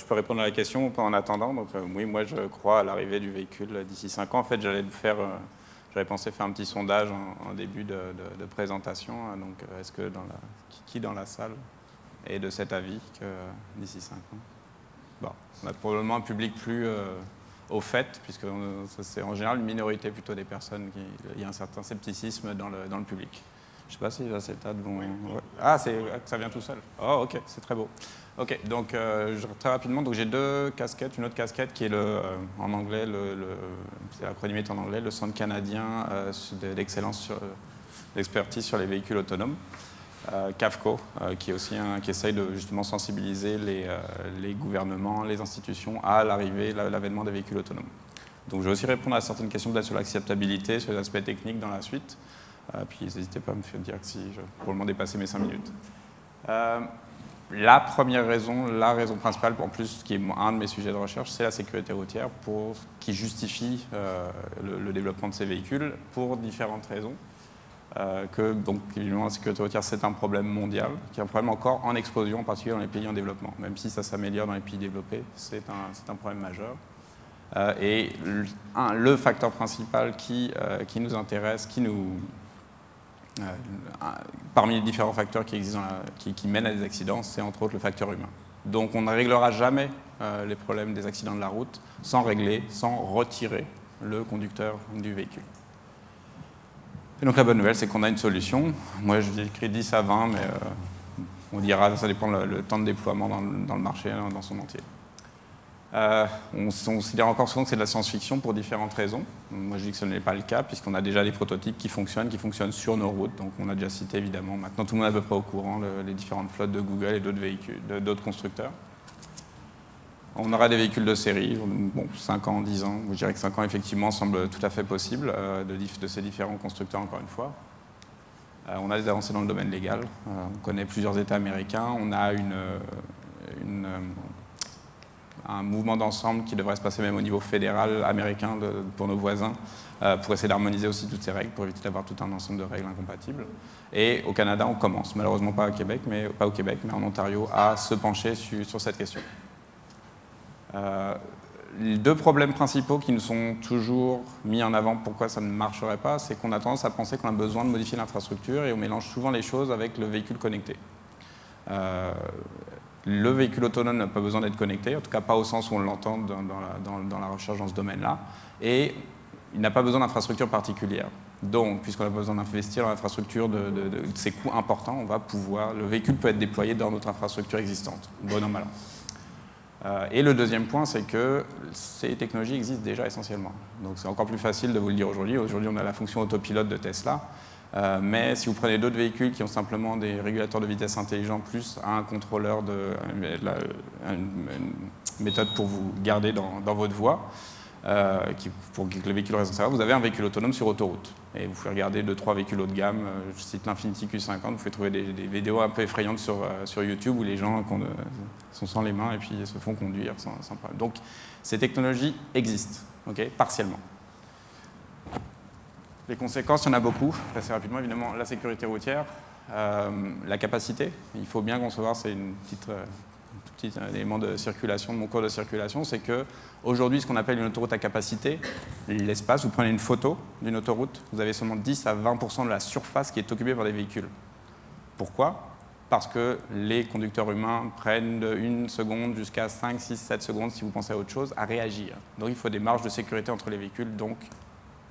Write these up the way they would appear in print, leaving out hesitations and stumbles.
je peux répondre à la question en attendant. Donc, oui, moi, je crois à l'arrivée du véhicule d'ici 5 ans. En fait, j'avais pensé faire un petit sondage en début de présentation. Donc, est-ce que qui dans la salle est de cet avis que d'ici 5 ans? Bon, on a probablement un public plus au fait, puisque c'est en général une minorité plutôt des personnes il y a un certain scepticisme dans le public. Je ne sais pas si ces tas vont... Ouais. Ah, ça vient tout seul. Oh, ok, c'est très beau. Ok, donc très rapidement, donc j'ai deux casquettes. Une autre casquette qui est en anglais, c'est l'acronyme est en anglais, le Centre canadien d'excellence d'expertise sur les véhicules autonomes, CAVCO, qui est aussi qui essaye de justement sensibiliser les gouvernements, les institutions à l'avènement des véhicules autonomes. Donc je vais aussi répondre à certaines questions peut-être sur l'acceptabilité, sur les aspects techniques dans la suite. Puis n'hésitez pas à me faire dire si je vais probablement dépasser mes 5 minutes. La première raison, la raison principale, en plus, qui est un de mes sujets de recherche, c'est la sécurité routière qui justifie le développement de ces véhicules pour différentes raisons. Donc, évidemment, la sécurité routière, c'est un problème mondial, qui est un problème encore en explosion, en particulier dans les pays en développement. Même si ça s'améliore dans les pays développés, c'est un problème majeur. Et le facteur principal qui nous intéresse, parmi les différents facteurs qui existent, qui mènent à des accidents, c'est entre autres le facteur humain. Donc on ne réglera jamais les problèmes des accidents de la route sans retirer le conducteur du véhicule. Et donc la bonne nouvelle, c'est qu'on a une solution. Moi je écris 10 à 20, mais on dira, ça dépend le temps de déploiement dans le marché, dans son entier. On considère encore souvent que c'est de la science-fiction pour différentes raisons. Moi, je dis que ce n'est pas le cas, puisqu'on a déjà des prototypes qui fonctionnent sur nos routes. Donc, on a déjà cité, évidemment, maintenant tout le monde est à peu près au courant, les différentes flottes de Google et d'autres véhicules, d'autres constructeurs. On aura des véhicules de série, bon, 5 ans, 10 ans. Je dirais que 5 ans, effectivement, semble tout à fait possible de ces différents constructeurs, encore une fois. On a des avancées dans le domaine légal. On connaît plusieurs États américains. On a un mouvement d'ensemble qui devrait se passer même au niveau fédéral américain pour nos voisins, pour essayer d'harmoniser aussi toutes ces règles, pour éviter d'avoir tout un ensemble de règles incompatibles. Et au Canada, on commence, malheureusement pas au Québec, mais en Ontario, à se pencher sur cette question. Les deux problèmes principaux qui nous sont toujours mis en avant pourquoi ça ne marcherait pas, c'est qu'on a tendance à penser qu'on a besoin de modifier l'infrastructure et on mélange souvent les choses avec le véhicule connecté. Le véhicule autonome n'a pas besoin d'être connecté, en tout cas pas au sens où on l'entend dans la recherche dans ce domaine-là, et il n'a pas besoin d'infrastructure particulière. Donc, puisqu'on a besoin d'investir dans l'infrastructure de ces coûts importants, le véhicule peut être déployé dans notre infrastructure existante, bon an, mal an. Et le deuxième point, c'est que ces technologies existent déjà essentiellement. Donc c'est encore plus facile de vous le dire aujourd'hui. Aujourd'hui, on a la fonction autopilote de Tesla. Mais si vous prenez d'autres véhicules qui ont simplement des régulateurs de vitesse intelligents plus un contrôleur, une méthode pour vous garder dans votre voie, pour que le véhicule reste en service, vous avez un véhicule autonome sur autoroute. Et vous pouvez regarder 2-3 véhicules haut de gamme, je cite l'Infiniti Q50, vous pouvez trouver des vidéos un peu effrayantes sur YouTube où les gens sont sans les mains et puis se font conduire sans problème. Donc ces technologies existent, partiellement. Les conséquences, il y en a beaucoup. Assez rapidement, évidemment, la sécurité routière, la capacité. Il faut bien concevoir, c'est un petit élément de circulation, de mon cours de circulation, c'est qu'aujourd'hui, ce qu'on appelle une autoroute à capacité, l'espace, vous prenez une photo d'une autoroute, vous avez seulement 10 à 20% de la surface qui est occupée par des véhicules. Pourquoi? Parce que les conducteurs humains prennent de 1 seconde jusqu'à 5, 6, 7 secondes, si vous pensez à autre chose, à réagir. Donc il faut des marges de sécurité entre les véhicules, donc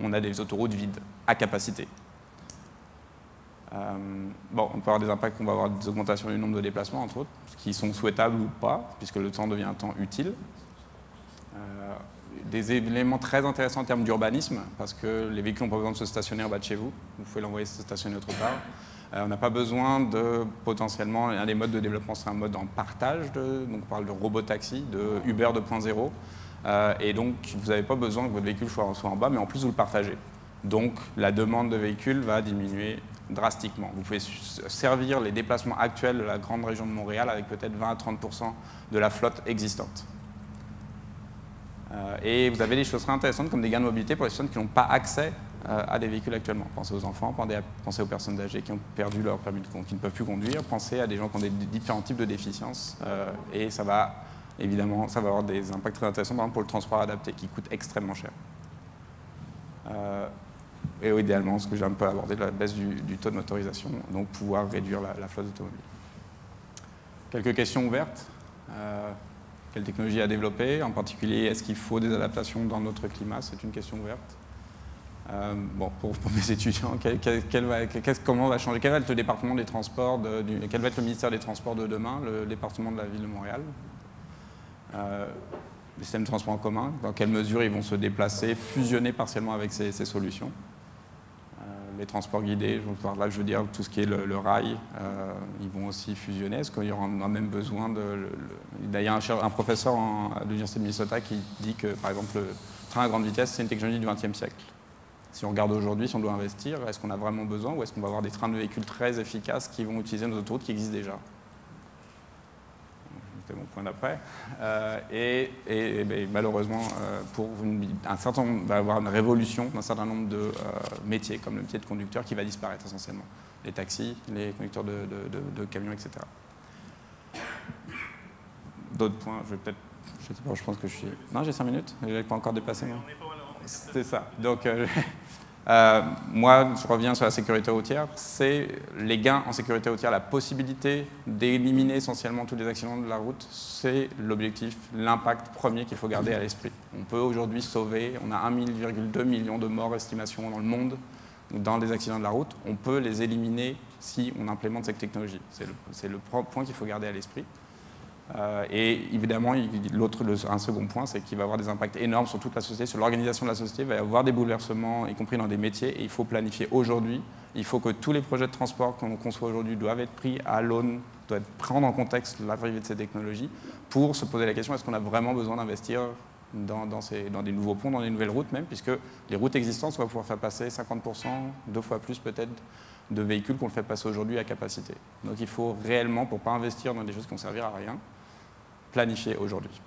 on a des autoroutes vides, à capacité. Bon, on peut avoir des impacts, on va avoir des augmentations du nombre de déplacements, entre autres, qui sont souhaitables ou pas, puisque le temps devient un temps utile. Des éléments très intéressants en termes d'urbanisme, parce que les véhicules n'ont pas besoin de se stationner en bas de chez vous, vous pouvez l'envoyer se stationner autre part. On n'a pas besoin de, potentiellement, un des modes de développement, c'est un mode en partage, donc on parle de robotaxi, de Uber 2.0, et donc vous n'avez pas besoin que votre véhicule soit en bas, mais en plus vous le partagez. Donc la demande de véhicules va diminuer drastiquement. Vous pouvez servir les déplacements actuels de la grande région de Montréal avec peut-être 20 à 30% de la flotte existante. Et vous avez des choses très intéressantes comme des gains de mobilité pour les personnes qui n'ont pas accès à des véhicules actuellement. Pensez aux enfants, pensez aux personnes âgées qui ont perdu leur permis de conduire, qui ne peuvent plus conduire, pensez à des gens qui ont des différents types de déficiences et ça va évidemment, ça va avoir des impacts très intéressants, par exemple pour le transport adapté, qui coûte extrêmement cher. Et idéalement, ce que j'ai un peu abordé, la baisse du taux de motorisation, donc pouvoir réduire la flotte automobile. Quelques questions ouvertes. Quelle technologie à développer? En particulier, est-ce qu'il faut des adaptations dans notre climat? C'est une question ouverte. Bon, pour mes étudiants, comment va changer? Quel va être le département des transports, quel va être le ministère des Transports de demain, le département de la ville de Montréal? Les systèmes de transport en commun, dans quelle mesure ils vont se déplacer, fusionner partiellement avec ces solutions? Les transports guidés, là je veux dire tout ce qui est le rail, ils vont aussi fusionner. Est-ce qu'il y aura même besoin de... D'ailleurs, un professeur à l'Université de Minnesota qui dit que, par exemple, le train à grande vitesse, c'est une technologie du XXe siècle. Si on regarde aujourd'hui, si on doit investir, est-ce qu'on a vraiment besoin ou est-ce qu'on va avoir des trains de véhicules très efficaces qui vont utiliser nos autoroutes qui existent déjà? C'est mon point d'après. Malheureusement, pour un certain nombre, va y avoir une révolution d'un certain nombre de métiers, comme le métier de conducteur, qui va disparaître essentiellement. Les taxis, les conducteurs de camions, etc. D'autres points, je vais peut-être... Je sais pas, je pense que je suis... Non, j'ai 5 minutes, je n'ai pas encore dépassé. C'est ça. Donc, moi, je reviens sur la sécurité routière. C'est les gains en sécurité routière, la possibilité d'éliminer essentiellement tous les accidents de la route, c'est l'objectif, l'impact premier qu'il faut garder à l'esprit. On peut aujourd'hui sauver, on a 1,2 million de morts estimation dans le monde dans les accidents de la route. On peut les éliminer si on implémente cette technologie. C'est le point qu'il faut garder à l'esprit. Et évidemment, un second point, c'est qu'il va y avoir des impacts énormes sur toute la société, sur l'organisation de la société. Il va y avoir des bouleversements, y compris dans des métiers, et il faut planifier aujourd'hui. Il faut que tous les projets de transport qu'on conçoit aujourd'hui doivent être pris à l'aune, doivent prendre en contexte l'arrivée de ces technologies pour se poser la question, est-ce qu'on a vraiment besoin d'investir dans des nouveaux ponts, dans des nouvelles routes même, puisque les routes existantes, on va pouvoir faire passer 50%, 2 fois plus peut-être, de véhicules qu'on le fait passer aujourd'hui à capacité. Donc il faut réellement, pour ne pas investir dans des choses qui vont servir à rien, planifier aujourd'hui.